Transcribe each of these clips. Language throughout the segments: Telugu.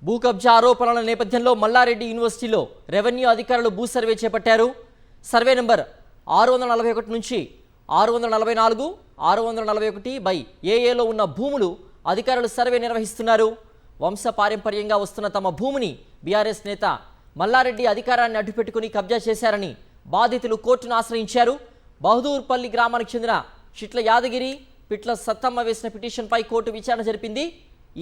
భూ కబ్జా ఆరోపణల నేపథ్యంలో మల్లారెడ్డి యూనివర్సిటీలో రెవెన్యూ అధికారులు భూ సర్వే చేపట్టారు. సర్వే నంబర్ 641 నుంచి 644, 641/ఏఏలో ఉన్న భూములు అధికారులు సర్వే నిర్వహిస్తున్నారు. వంశపారంపర్యంగా వస్తున్న తమ భూమిని బీఆర్ఎస్ నేత మల్లారెడ్డి అధికారాన్ని అడ్డుపెట్టుకుని కబ్జా చేశారని బాధితులు కోర్టును ఆశ్రయించారు. బహదూర్పల్లి గ్రామానికి చెందిన చిట్ల యాదగిరి, పిట్ల సత్తమ్మ వేసిన పిటిషన్పై కోర్టు విచారణ జరిపింది.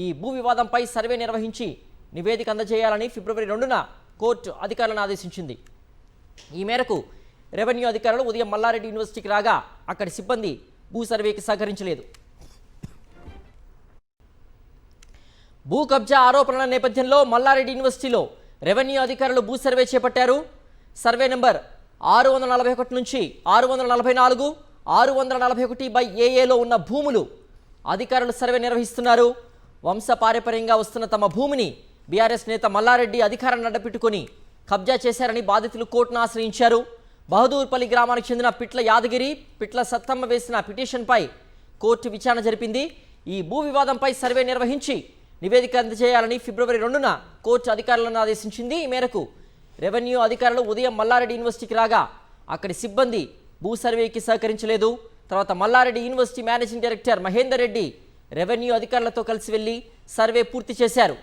ఈ భూ వివాదంపై సర్వే నిర్వహించి నివేదిక అందజేయాలని ఫిబ్రవరి 2న కోర్టు అధికారులను ఆదేశించింది. ఈ మేరకు రెవెన్యూ అధికారులు ఉదయం మల్లారెడ్డి యూనివర్సిటీకి రాగా అక్కడి సిబ్బంది భూ సర్వేకి సహకరించలేదు. భూ కబ్జా ఆరోపణల నేపథ్యంలో మల్లారెడ్డి యూనివర్సిటీలో రెవెన్యూ అధికారులు భూ సర్వే చేపట్టారు. సర్వే నెంబర్ 641 నుంచి 644, 641/ఏఏలో ఉన్న భూములు అధికారులు సర్వే నిర్వహిస్తున్నారు. వంశపారంపర్యంగా వస్తున్న తమ భూమిని బీఆర్ఎస్ నేత మల్లారెడ్డి అధికారాన్ని అడ్డపెట్టుకుని కబ్జా చేశారని బాధితులు కోర్టును ఆశ్రయించారు. బహదూర్పల్లి గ్రామానికి చెందిన పిట్ల యాదగిరి, పిట్ల సత్తమ్మ వేసిన పిటిషన్పై కోర్టు విచారణ జరిపింది. ఈ భూ వివాదంపై సర్వే నిర్వహించి నివేదిక అందజేయాలని ఫిబ్రవరి 2న కోర్టు అధికారులను ఆదేశించింది. ఈ మేరకు రెవెన్యూ అధికారులు ఉదయం మల్లారెడ్డి యూనివర్సిటీకి రాగా అక్కడి సిబ్బంది భూ సర్వేకి సహకరించలేదు. తర్వాత Malla Reddy university managing director Mahender Reddy revenue అధికారులతో కలిసి వెళ్లి సర్వే పూర్తి చేశారు.